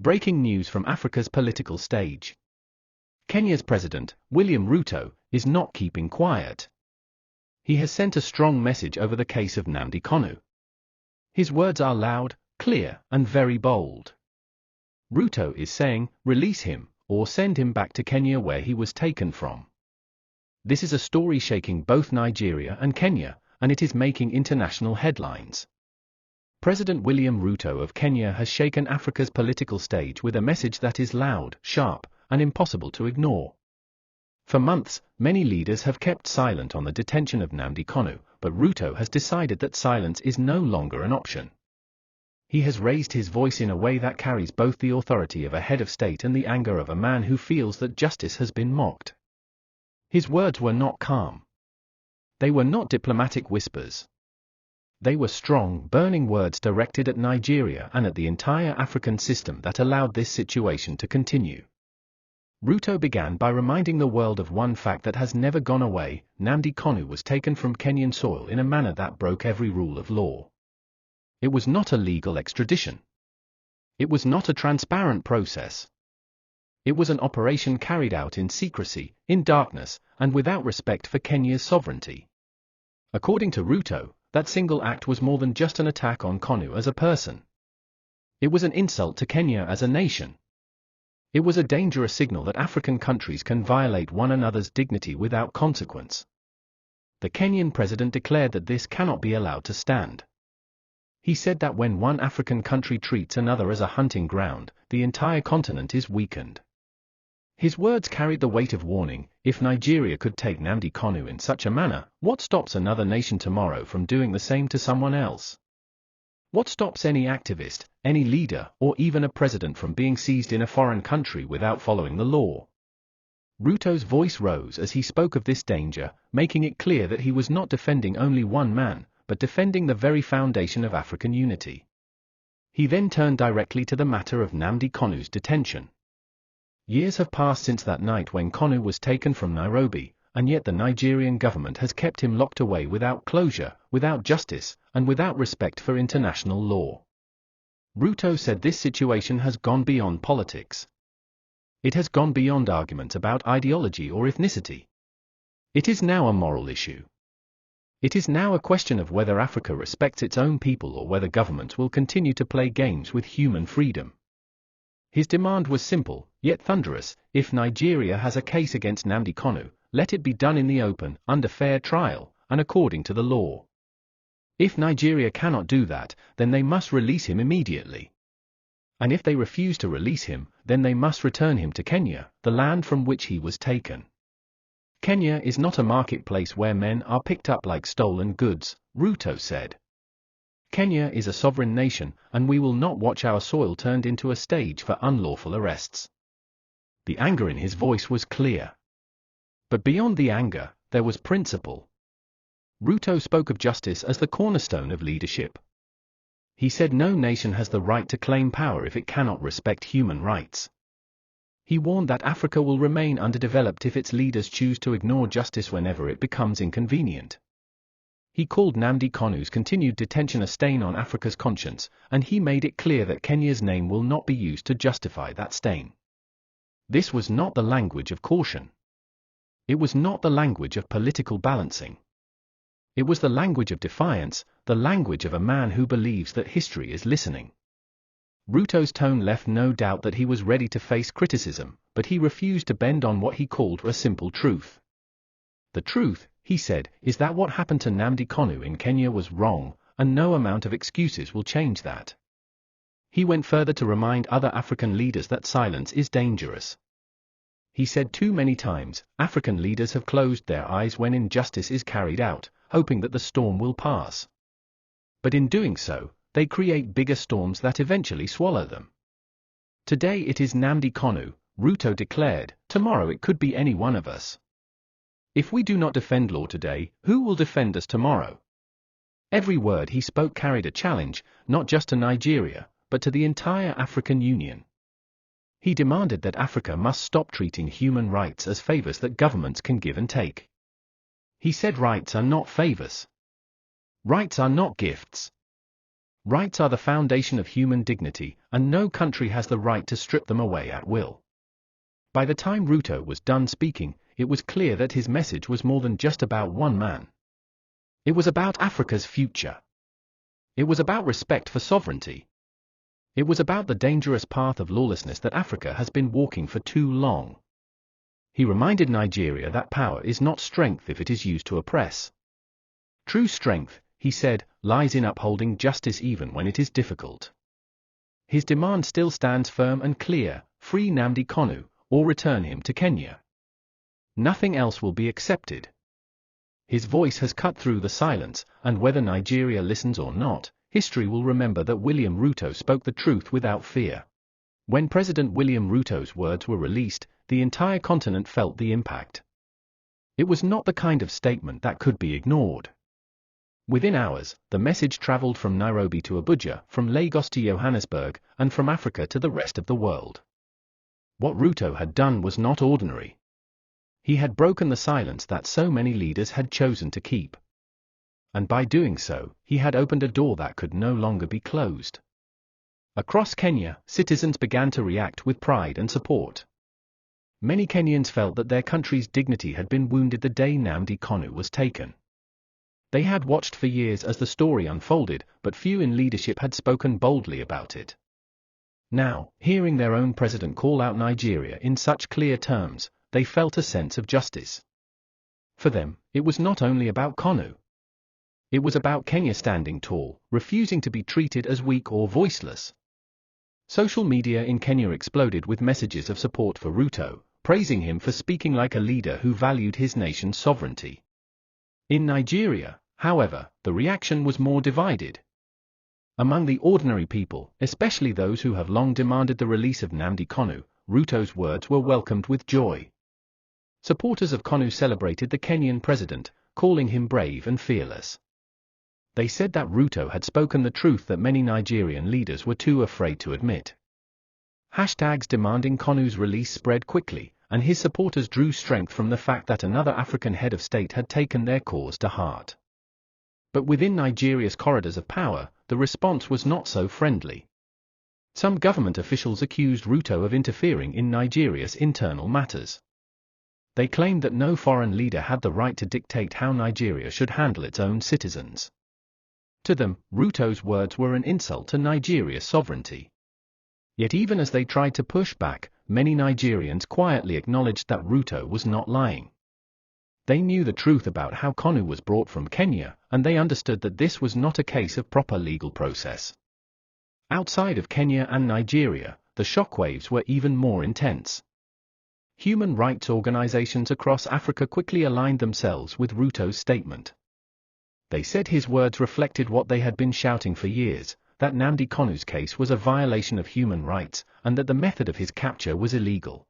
Breaking news from Africa's political stage. Kenya's President, William Ruto, is not keeping quiet. He has sent a strong message over the case of Nnamdi Kanu. His words are loud, clear, and very bold. Ruto is saying, release him, or send him back to Kenya where he was taken from. This is a story shaking both Nigeria and Kenya, and it is making international headlines. President William Ruto of Kenya has shaken Africa's political stage with a message that is loud, sharp, and impossible to ignore. For months, many leaders have kept silent on the detention of Nnamdi Kanu, but Ruto has decided that silence is no longer an option. He has raised his voice in a way that carries both the authority of a head of state and the anger of a man who feels that justice has been mocked. His words were not calm. They were not diplomatic whispers. They were strong, burning words directed at Nigeria and at the entire African system that allowed this situation to continue. Ruto began by reminding the world of one fact that has never gone away: Nnamdi Kanu was taken from Kenyan soil in a manner that broke every rule of law. It was not a legal extradition. It was not a transparent process. It was an operation carried out in secrecy, in darkness, and without respect for Kenya's sovereignty. According to Ruto, that single act was more than just an attack on Kanu as a person. It was an insult to Kenya as a nation. It was a dangerous signal that African countries can violate one another's dignity without consequence. The Kenyan president declared that this cannot be allowed to stand. He said that when one African country treats another as a hunting ground, the entire continent is weakened. His words carried the weight of warning. If Nigeria could take Nnamdi Kanu in such a manner, what stops another nation tomorrow from doing the same to someone else? What stops any activist, any leader, or even a president from being seized in a foreign country without following the law? Ruto's voice rose as he spoke of this danger, making it clear that he was not defending only one man, but defending the very foundation of African unity. He then turned directly to the matter of Nnamdi Kanu's detention. Years have passed since that night when Kanu was taken from Nairobi, and yet the Nigerian government has kept him locked away without closure, without justice, and without respect for international law. Ruto said this situation has gone beyond politics. It has gone beyond arguments about ideology or ethnicity. It is now a moral issue. It is now a question of whether Africa respects its own people or whether governments will continue to play games with human freedom. His demand was simple, yet thunderous: if Nigeria has a case against Nnamdi Kanu, let it be done in the open, under fair trial, and according to the law. If Nigeria cannot do that, then they must release him immediately. And if they refuse to release him, then they must return him to Kenya, the land from which he was taken. Kenya is not a marketplace where men are picked up like stolen goods, Ruto said. Kenya is a sovereign nation, and we will not watch our soil turned into a stage for unlawful arrests. The anger in his voice was clear. But beyond the anger, there was principle. Ruto spoke of justice as the cornerstone of leadership. He said no nation has the right to claim power if it cannot respect human rights. He warned that Africa will remain underdeveloped if its leaders choose to ignore justice whenever it becomes inconvenient. He called Nnamdi Kanu's continued detention a stain on Africa's conscience, and he made it clear that Kenya's name will not be used to justify that stain. This was not the language of caution. It was not the language of political balancing. It was the language of defiance, the language of a man who believes that history is listening. Ruto's tone left no doubt that he was ready to face criticism, but he refused to bend on what he called a simple truth. The truth, he said, is that what happened to Nnamdi Kanu in Kenya was wrong, and no amount of excuses will change that. He went further to remind other African leaders that silence is dangerous. He said too many times, African leaders have closed their eyes when injustice is carried out, hoping that the storm will pass. But in doing so, they create bigger storms that eventually swallow them. Today it is Nnamdi Kanu, Ruto declared, tomorrow it could be any one of us. If we do not defend law today, who will defend us tomorrow? Every word he spoke carried a challenge, not just to Nigeria, but to the entire African Union. He demanded that Africa must stop treating human rights as favors that governments can give and take. He said rights are not favors. Rights are not gifts. Rights are the foundation of human dignity, and no country has the right to strip them away at will. By the time Ruto was done speaking, it was clear that his message was more than just about one man. It was about Africa's future. It was about respect for sovereignty. It was about the dangerous path of lawlessness that Africa has been walking for too long. He reminded Nigeria that power is not strength if it is used to oppress. True strength, he said, lies in upholding justice even when it is difficult. His demand still stands firm and clear: free Nnamdi Kanu, or return him to Kenya. Nothing else will be accepted. His voice has cut through the silence, and whether Nigeria listens or not, history will remember that William Ruto spoke the truth without fear. When President William Ruto's words were released, the entire continent felt the impact. It was not the kind of statement that could be ignored. Within hours, the message traveled from Nairobi to Abuja, from Lagos to Johannesburg, and from Africa to the rest of the world. What Ruto had done was not ordinary. He had broken the silence that so many leaders had chosen to keep. And by doing so, he had opened a door that could no longer be closed. Across Kenya, citizens began to react with pride and support. Many Kenyans felt that their country's dignity had been wounded the day Nnamdi Kanu was taken. They had watched for years as the story unfolded, but few in leadership had spoken boldly about it. Now, hearing their own president call out Nigeria in such clear terms, they felt a sense of justice. For them, it was not only about Kanu. It was about Kenya standing tall, refusing to be treated as weak or voiceless. Social media in Kenya exploded with messages of support for Ruto, praising him for speaking like a leader who valued his nation's sovereignty. In Nigeria, however, the reaction was more divided. Among the ordinary people, especially those who have long demanded the release of Nnamdi Kanu, Ruto's words were welcomed with joy. Supporters of Kanu celebrated the Kenyan president, calling him brave and fearless. They said that Ruto had spoken the truth that many Nigerian leaders were too afraid to admit. Hashtags demanding Kanu's release spread quickly, and his supporters drew strength from the fact that another African head of state had taken their cause to heart. But within Nigeria's corridors of power, the response was not so friendly. Some government officials accused Ruto of interfering in Nigeria's internal matters. They claimed that no foreign leader had the right to dictate how Nigeria should handle its own citizens. To them, Ruto's words were an insult to Nigeria's sovereignty. Yet even as they tried to push back, many Nigerians quietly acknowledged that Ruto was not lying. They knew the truth about how Kanu was brought from Kenya, and they understood that this was not a case of proper legal process. Outside of Kenya and Nigeria, the shockwaves were even more intense. Human rights organizations across Africa quickly aligned themselves with Ruto's statement. They said his words reflected what they had been shouting for years, that Nnamdi Kanu's case was a violation of human rights, and that the method of his capture was illegal.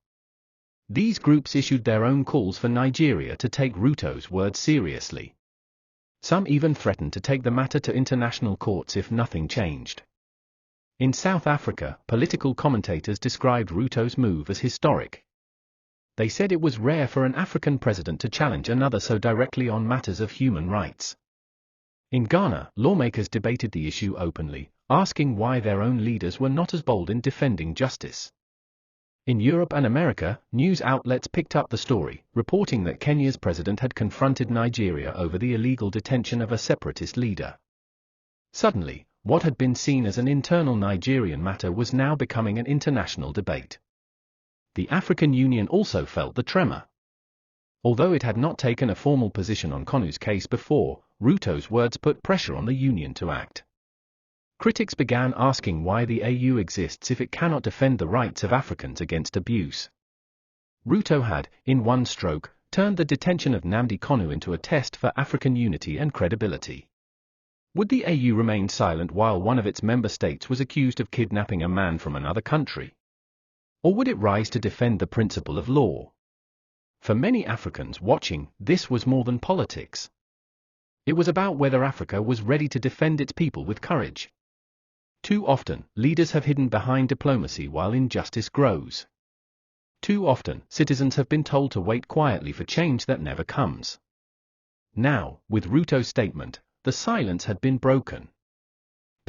These groups issued their own calls for Nigeria to take Ruto's words seriously. Some even threatened to take the matter to international courts if nothing changed. In South Africa, political commentators described Ruto's move as historic. They said it was rare for an African president to challenge another so directly on matters of human rights. In Ghana, lawmakers debated the issue openly, asking why their own leaders were not as bold in defending justice. In Europe and America, news outlets picked up the story, reporting that Kenya's president had confronted Nigeria over the illegal detention of a separatist leader. Suddenly, what had been seen as an internal Nigerian matter was now becoming an international debate. The African Union also felt the tremor. Although it had not taken a formal position on Kanu's case before, Ruto's words put pressure on the Union to act. Critics began asking why the AU exists if it cannot defend the rights of Africans against abuse. Ruto had, in one stroke, turned the detention of Nnamdi Kanu into a test for African unity and credibility. Would the AU remain silent while one of its member states was accused of kidnapping a man from another country? Or would it rise to defend the principle of law? For many Africans watching, this was more than politics. It was about whether Africa was ready to defend its people with courage. Too often, leaders have hidden behind diplomacy while injustice grows. Too often, citizens have been told to wait quietly for change that never comes. Now, with Ruto's statement, the silence had been broken.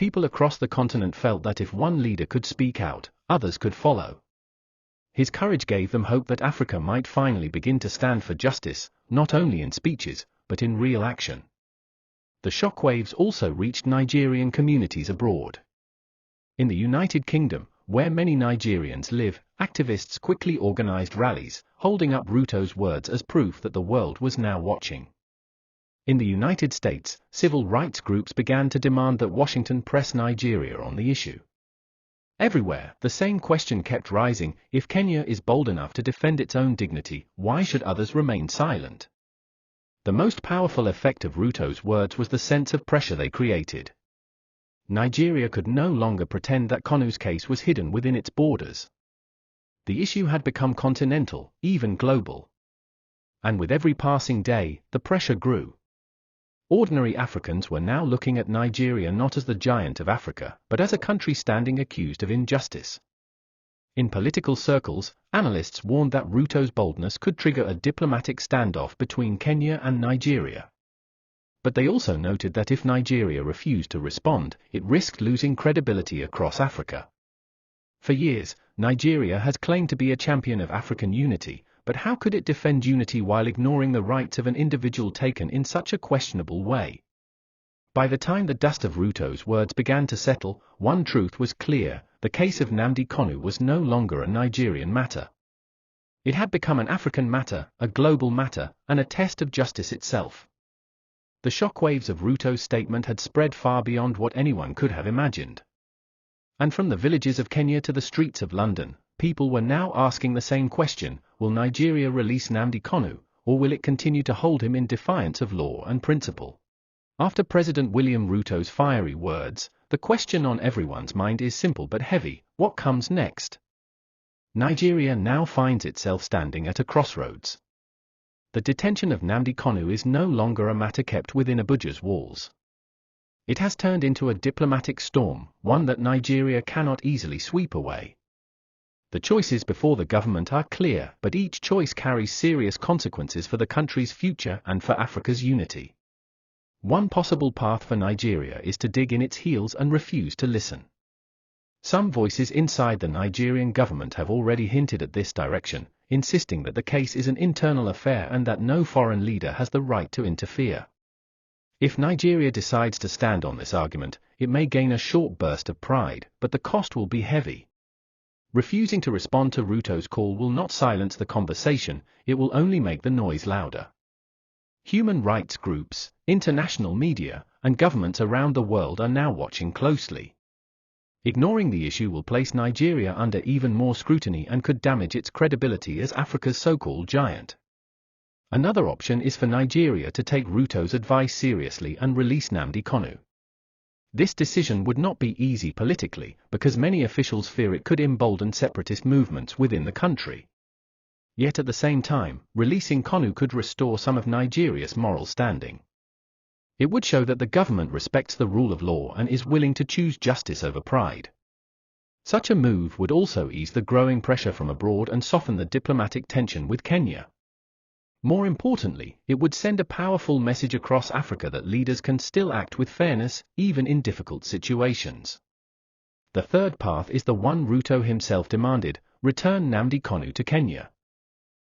people across the continent felt that if one leader could speak out, others could follow. His courage gave them hope that Africa might finally begin to stand for justice, not only in speeches, but in real action. The shockwaves also reached Nigerian communities abroad. In the United Kingdom, where many Nigerians live, activists quickly organized rallies, holding up Ruto's words as proof that the world was now watching. In the United States, civil rights groups began to demand that Washington press Nigeria on the issue. Everywhere, the same question kept rising: if Kenya is bold enough to defend its own dignity, why should others remain silent? The most powerful effect of Ruto's words was the sense of pressure they created. Nigeria could no longer pretend that Kanu's case was hidden within its borders. The issue had become continental, even global. And with every passing day, the pressure grew. Ordinary Africans were now looking at Nigeria not as the giant of Africa, but as a country standing accused of injustice. In political circles, analysts warned that Ruto's boldness could trigger a diplomatic standoff between Kenya and Nigeria. But they also noted that if Nigeria refused to respond, it risked losing credibility across Africa. For years, Nigeria has claimed to be a champion of African unity, but how could it defend unity while ignoring the rights of an individual taken in such a questionable way? By the time the dust of Ruto's words began to settle, one truth was clear: the case of Nnamdi Kanu was no longer a Nigerian matter. It had become an African matter, a global matter, and a test of justice itself. The shockwaves of Ruto's statement had spread far beyond what anyone could have imagined. And from the villages of Kenya to the streets of London, people were now asking the same question: will Nigeria release Nnamdi Kanu, or will it continue to hold him in defiance of law and principle? After President William Ruto's fiery words, the question on everyone's mind is simple but heavy: what comes next? Nigeria now finds itself standing at a crossroads. The detention of Nnamdi Kanu is no longer a matter kept within Abuja's walls. It has turned into a diplomatic storm, one that Nigeria cannot easily sweep away. The choices before the government are clear, but each choice carries serious consequences for the country's future and for Africa's unity. One possible path for Nigeria is to dig in its heels and refuse to listen. Some voices inside the Nigerian government have already hinted at this direction, insisting that the case is an internal affair and that no foreign leader has the right to interfere. If Nigeria decides to stand on this argument, it may gain a short burst of pride, but the cost will be heavy. Refusing to respond to Ruto's call will not silence the conversation, it will only make the noise louder. Human rights groups, international media, and governments around the world are now watching closely. Ignoring the issue will place Nigeria under even more scrutiny and could damage its credibility as Africa's so-called giant. Another option is for Nigeria to take Ruto's advice seriously and release Nnamdi Kanu. This decision would not be easy politically, because many officials fear it could embolden separatist movements within the country. Yet at the same time, releasing Kanu could restore some of Nigeria's moral standing. It would show that the government respects the rule of law and is willing to choose justice over pride. Such a move would also ease the growing pressure from abroad and soften the diplomatic tension with Kenya. More importantly, it would send a powerful message across Africa that leaders can still act with fairness, even in difficult situations. The third path is the one Ruto himself demanded: return Nnamdi Kanu to Kenya.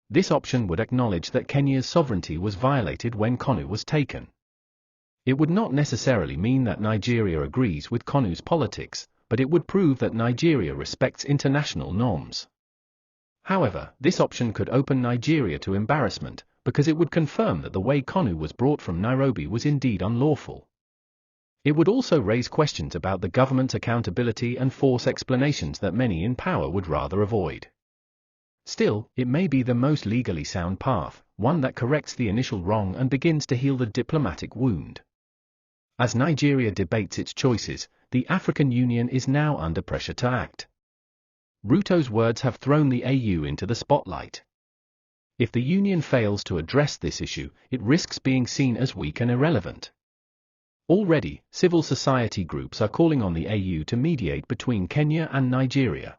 This option would acknowledge that Kenya's sovereignty was violated when Kanu was taken. It would not necessarily mean that Nigeria agrees with Kanu's politics, but it would prove that Nigeria respects international norms. However, this option could open Nigeria to embarrassment, because it would confirm that the way Kanu was brought from Nairobi was indeed unlawful. It would also raise questions about the government's accountability and force explanations that many in power would rather avoid. Still, it may be the most legally sound path, one that corrects the initial wrong and begins to heal the diplomatic wound. As Nigeria debates its choices, the African Union is now under pressure to act. Ruto's words have thrown the AU into the spotlight. If the Union fails to address this issue, it risks being seen as weak and irrelevant. Already, civil society groups are calling on the AU to mediate between Kenya and Nigeria.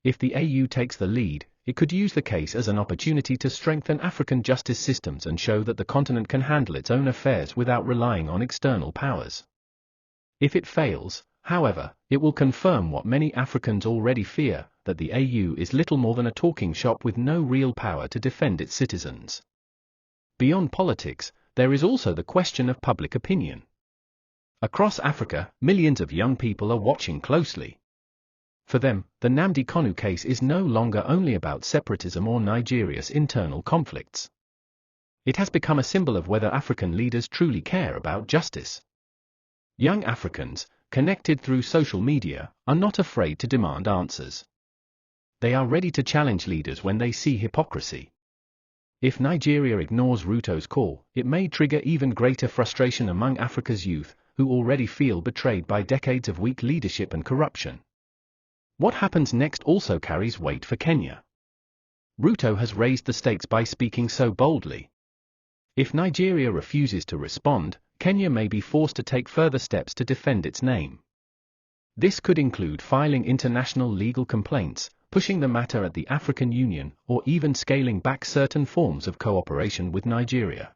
If the AU takes the lead, it could use the case as an opportunity to strengthen African justice systems and show that the continent can handle its own affairs without relying on external powers. If it fails, however, it will confirm what many Africans already fear, that the AU is little more than a talking shop with no real power to defend its citizens. Beyond politics, there is also the question of public opinion. Across Africa, millions of young people are watching closely. For them, the Nnamdi Kanu case is no longer only about separatism or Nigeria's internal conflicts. It has become a symbol of whether African leaders truly care about justice. Young Africans, connected through social media, are not afraid to demand answers. They are ready to challenge leaders when they see hypocrisy. If Nigeria ignores Ruto's call, it may trigger even greater frustration among Africa's youth, who already feel betrayed by decades of weak leadership and corruption. What happens next also carries weight for Kenya. Ruto has raised the stakes by speaking so boldly. If Nigeria refuses to respond, Kenya may be forced to take further steps to defend its name. This could include filing international legal complaints, pushing the matter at the African Union, or even scaling back certain forms of cooperation with Nigeria.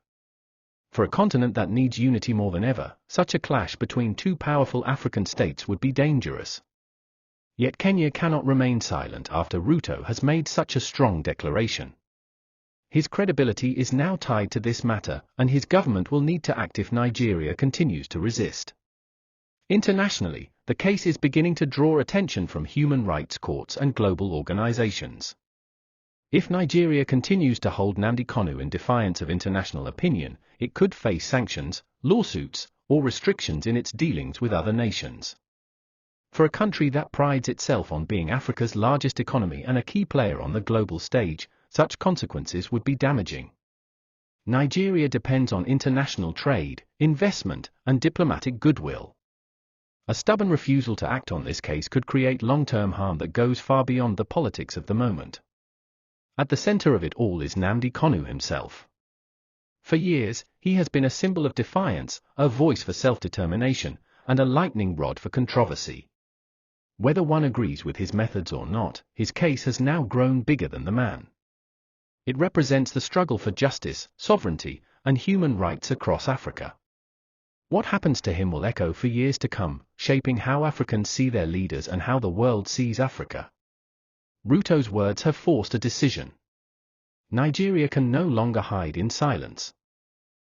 For a continent that needs unity more than ever, such a clash between two powerful African states would be dangerous. Yet Kenya cannot remain silent after Ruto has made such a strong declaration. His credibility is now tied to this matter, and his government will need to act if Nigeria continues to resist. Internationally, the case is beginning to draw attention from human rights courts and global organizations. If Nigeria continues to hold Nnamdi Kanu in defiance of international opinion, it could face sanctions, lawsuits, or restrictions in its dealings with other nations. For a country that prides itself on being Africa's largest economy and a key player on the global stage, such consequences would be damaging. Nigeria depends on international trade, investment, and diplomatic goodwill. A stubborn refusal to act on this case could create long-term harm that goes far beyond the politics of the moment. At the center of it all is Nnamdi Kanu himself. For years, he has been a symbol of defiance, a voice for self-determination, and a lightning rod for controversy. Whether one agrees with his methods or not, his case has now grown bigger than the man. It represents the struggle for justice, sovereignty, and human rights across Africa. What happens to him will echo for years to come, shaping how Africans see their leaders and how the world sees Africa. Ruto's words have forced a decision. Nigeria can no longer hide in silence.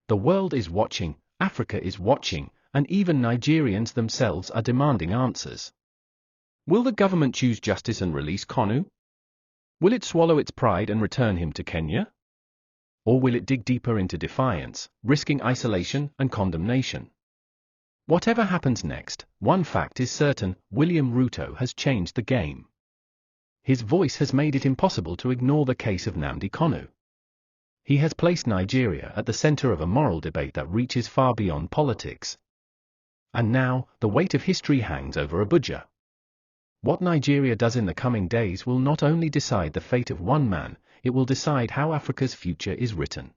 The world is watching, Africa is watching, and even Nigerians themselves are demanding answers. Will the government choose justice and release Kanu? Will it swallow its pride and return him to Kenya? Or will it dig deeper into defiance, risking isolation and condemnation? Whatever happens next, one fact is certain: William Ruto has changed the game. His voice has made it impossible to ignore the case of Nnamdi Kanu. He has placed Nigeria at the center of a moral debate that reaches far beyond politics. And now, the weight of history hangs over Abuja. What Nigeria does in the coming days will not only decide the fate of one man, it will decide how Africa's future is written.